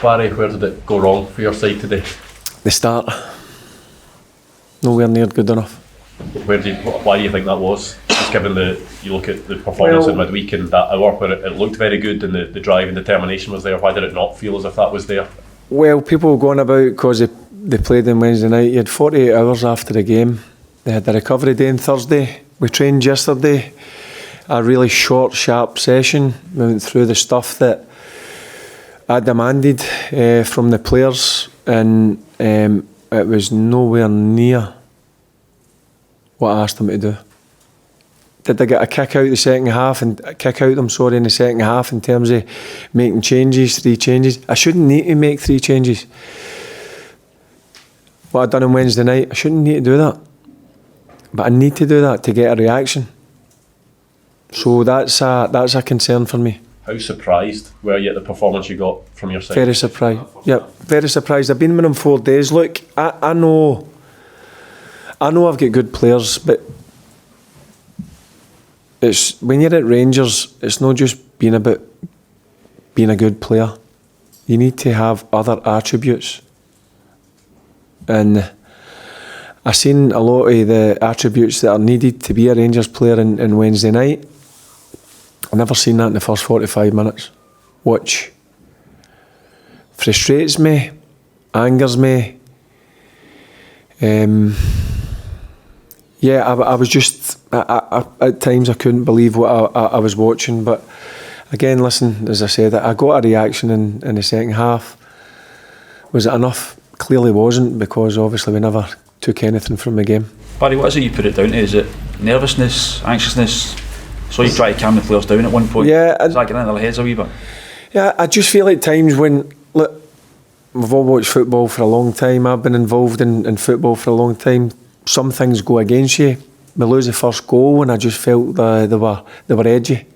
Barry, where did it go wrong for your side today? The start. Nowhere near good enough. Why do you think that was? Just given you look at the performance in midweek and that hour where it looked very good and the drive and determination was there, why did it not feel as if that was there? Well, people were going about because they played on Wednesday night. You had 48 hours after the game. They had the recovery day on Thursday. We trained yesterday. A really short, sharp session. We went through the stuff that I demanded from the players, and it was nowhere near what I asked them to do. Did I get a kick out the second half and kick out them, in the second half in terms of making changes, 3 changes? I shouldn't need to make 3 changes. What I done on Wednesday night, I shouldn't need to do that. But I need to do that to get a reaction. So that's a concern for me. How surprised were you at the performance you got from your side? Very surprised. Yeah, very surprised. I've been with them 4 days. Look, I know I've got good players, but it's when you're at Rangers, it's not just being about being a good player. You need to have other attributes. And I've seen a lot of the attributes that are needed to be a Rangers player in Wednesday night. I've never seen that in the first 45 minutes, which frustrates me, angers me. I was just, at times I couldn't believe what I was watching. But again, listen, as I said, I got a reaction in the second half. Was it enough? Clearly wasn't, because obviously we never took anything from the game. Barry, what is it you put it down to? Is it nervousness, anxiousness? So you try to calm the players down at one point? Yeah. Is that getting into their heads a wee bit? Yeah, I just feel at times when, look, we've all watched football for a long time. I've been involved in football for a long time. Some things go against you. We lose the first goal and I just felt they were edgy.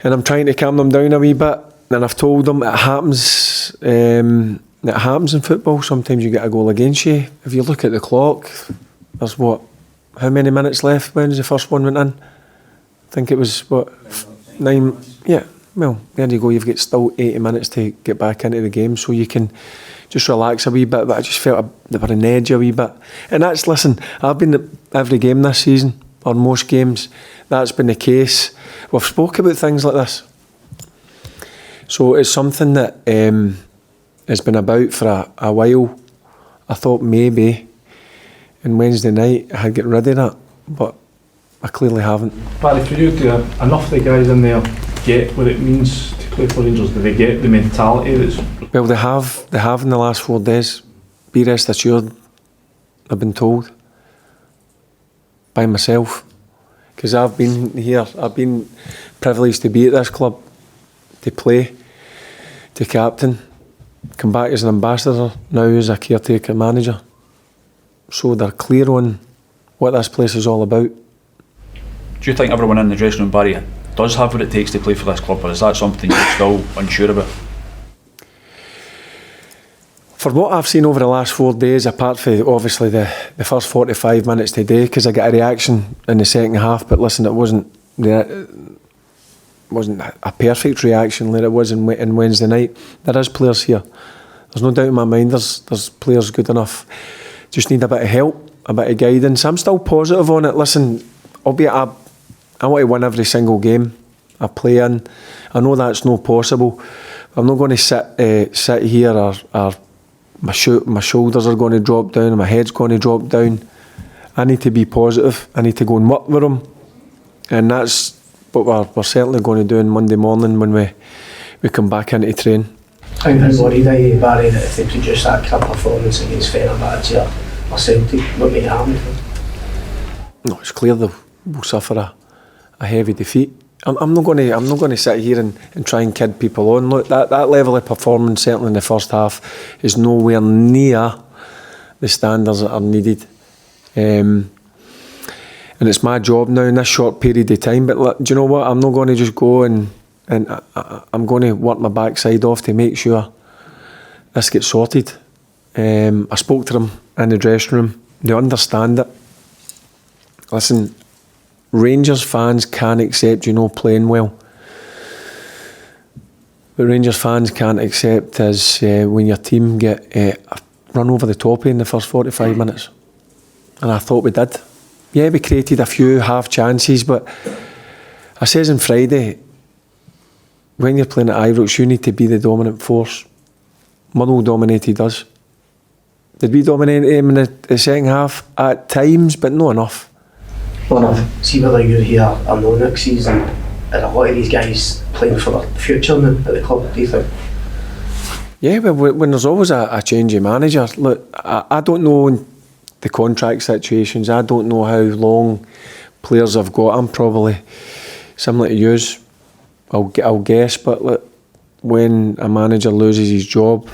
And I'm trying to calm them down a wee bit. And I've told them it happens. It happens in football. Sometimes you get a goal against you. If you look at the clock, there's how many minutes left when the first one went in? I think it was 9. Yeah, well, there you go. You've got still 80 minutes to get back into the game, so you can just relax a wee bit. But I just felt they were on edge a wee bit. And listen, I've been at every game this season, or most games. That's been the case. We've spoke about things like this. So it's something that has been about for a while. I thought maybe on Wednesday night I had get rid of that, but I clearly haven't. Barry, for you, do enough of the guys in there get what it means to play for Rangers? Do they get the mentality that's... Well, they have in the last 4 days. Be rest assured, I've been told by myself, because I've been here, I've been privileged to be at this club, to play, to captain, come back as an ambassador, now as a caretaker manager. So they're clear on what this place is all about. Do you think everyone in the dressing room, Barry, does have what it takes to play for this club, or is that something you're still unsure about? For what I've seen over the last 4 days, apart from obviously the first 45 minutes today, because I got a reaction in the second half, but listen, it wasn't a perfect reaction like it was in Wednesday night. There is players here. There's no doubt in my mind there's players good enough. Just need a bit of help, a bit of guidance. I'm still positive on it. Listen, albeit I want to win every single game I play in. I know that's not possible. I'm not going to sit here or my shoulders are going to drop down and my head's going to drop down. I need to be positive. I need to go and work with them. And that's what we're certainly going to do on Monday morning when we come back into train. How worried are you, Barry, that if they produce that kind of performance against Fenerbahce or Celtic, what may happen? No, it's clear we'll suffer a heavy defeat. I'm not going to sit here and try and kid people on. Look, that level of performance, certainly in the first half, is nowhere near the standards that are needed. And it's my job now in this short period of time. But look, do you know what? I'm not going to just go and I'm going to work my backside off to make sure this gets sorted. I spoke to them in the dressing room. They understand it. Listen, Rangers fans can't accept you not playing well. what Rangers fans can't accept is when your team get run over the top in the first 45 minutes. And I thought we did. Yeah, we created a few half chances, but I says on Friday, when you're playing at Ibrox, you need to be the dominant force. Motherwell dominated us. Did we dominate him in the second half? At times, but not enough. Not enough. See whether you're here or no next season, are a lot of these guys playing for their future now at the club, do you think? Yeah, but when there's always a change of manager, look, I don't know the contract situations. I don't know how long players have got. I'm probably similar to yours, I'll guess, but look, when a manager loses his job,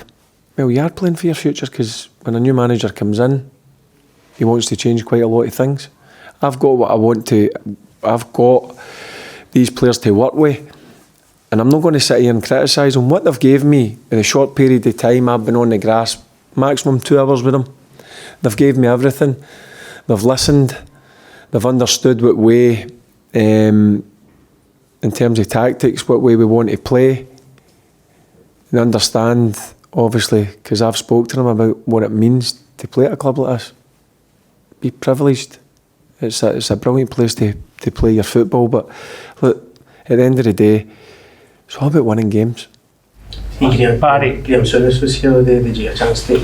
well, you are playing for your future, because when a new manager comes in, he wants to change quite a lot of things. I've got what I want to. I've got these players to work with, and I'm not going to sit here and criticise them. What they've gave me in a short period of time I've been on the grass, maximum 2 hours with them, they've gave me everything. They've listened, they've understood what way, in terms of tactics, what way we want to play. They understand, obviously, because I've spoke to them about what it means to play at a club like this. Be privileged. It's a brilliant place to play your football, but look, at the end of the day, it's all about winning games. Graham Souness was here the other day. Did you get a chance to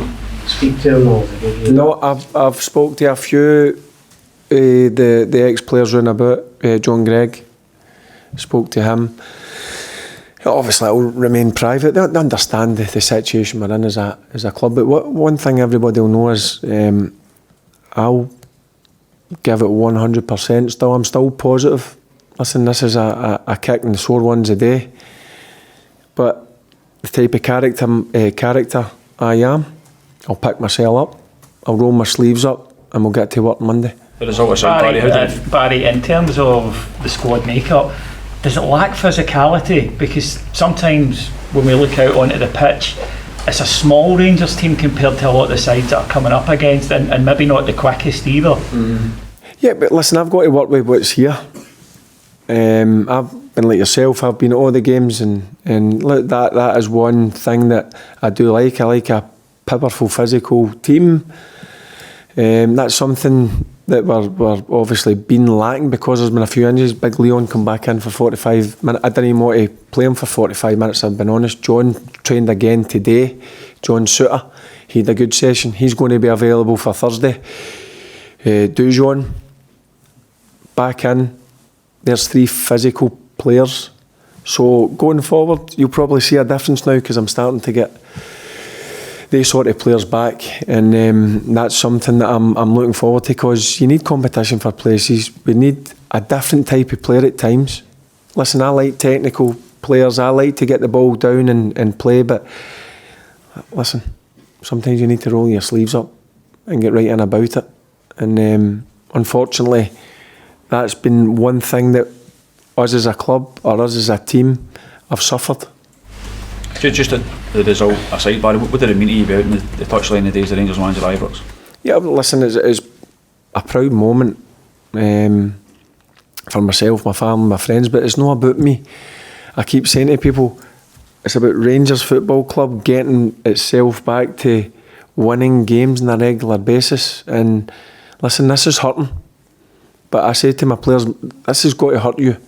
speak to him? Or No, I've spoke to a few the ex-players round about. John Gregg, spoke to him. Obviously, it will remain private. They understand the situation we're in as a club. But one thing everybody will know is I'll give it 100% still. I'm still positive. Listen, this is a kick in the sore ones a day. But the type of character I am, I'll pick myself up, I'll roll my sleeves up, and we'll get to work Monday. The result aside, Barry, in terms of the squad makeup, does it lack physicality? Because sometimes when we look out onto the pitch, it's a small Rangers team compared to a lot of the sides that are coming up against, and maybe not the quickest either. Yeah, but listen, I've got to work with what's here. I've been like yourself, I've been at all the games, and look, that is one thing that I do like. I like a powerful physical team. That's something that we're obviously been lacking because there's been a few injuries. Big Leon come back in for 45 minutes. I didn't even want to play him for 45 minutes, I've been honest. John trained again today. John Suter, he had a good session. He's going to be available for Thursday. Dujon, back in. There's 3 physical players. So going forward, you'll probably see a difference now, because I'm starting to get these sort of players back, and that's something that I'm looking forward to, because you need competition for places. We need a different type of player at times. Listen, I like technical players. I like to get the ball down and play, but listen, sometimes you need to roll your sleeves up and get right in about it. And unfortunately, that's been one thing that us as a club or us as a team have suffered. Just the result aside, Barry, what did it mean to you about in the touchline the days the Rangers manager at Ibrox? Yeah, listen, it's a proud moment for myself, my family, my friends, but it's not about me. I keep saying to people, it's about Rangers Football Club getting itself back to winning games on a regular basis. And listen, this is hurting, but I say to my players, this has got to hurt you,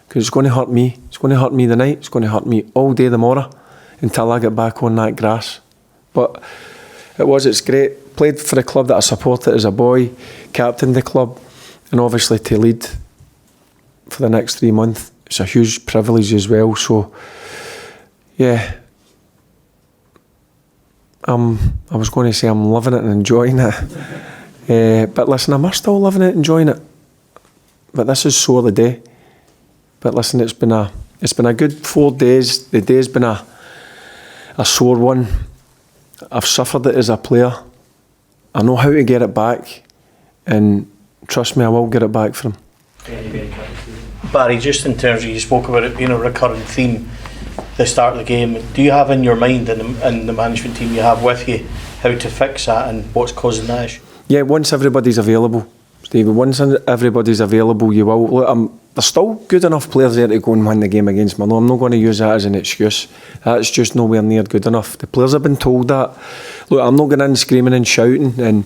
because it's going to hurt me. It's going to hurt me tonight. It's going to hurt me all day tomorrow until I get back on that grass. But it's great. Played for the club that I supported as a boy, captained the club, and obviously to lead for the next 3 months, it's a huge privilege as well. So, yeah, I was going to say I'm loving it and enjoying it. But listen, I'm still loving it, enjoying it. But this is sore the day. But listen, it's been a good 4 days. The day's been a sore one. I've suffered it as a player. I know how to get it back, and trust me, I will get it back for him. Barry, just in terms of, you spoke about it being a recurrent theme, the start of the game, do you have in your mind and the management team you have with you how to fix that and what's causing that issue? Yeah, once everybody's available, Stephen, once everybody's available, you will. Look, there's still good enough players there to go and win the game against Motherwell. I'm not going to use that as an excuse. That's just nowhere near good enough. The players have been told that. Look, I'm not going in screaming and shouting and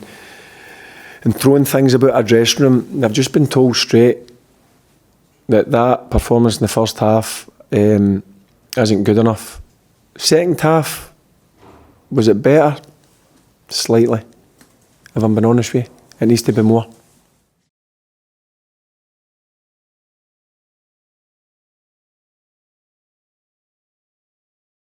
throwing things about a dressing room. They've just been told straight that performance in the first half isn't good enough. Second half, was it better? Slightly. If I'm being honest with you, it needs to be more.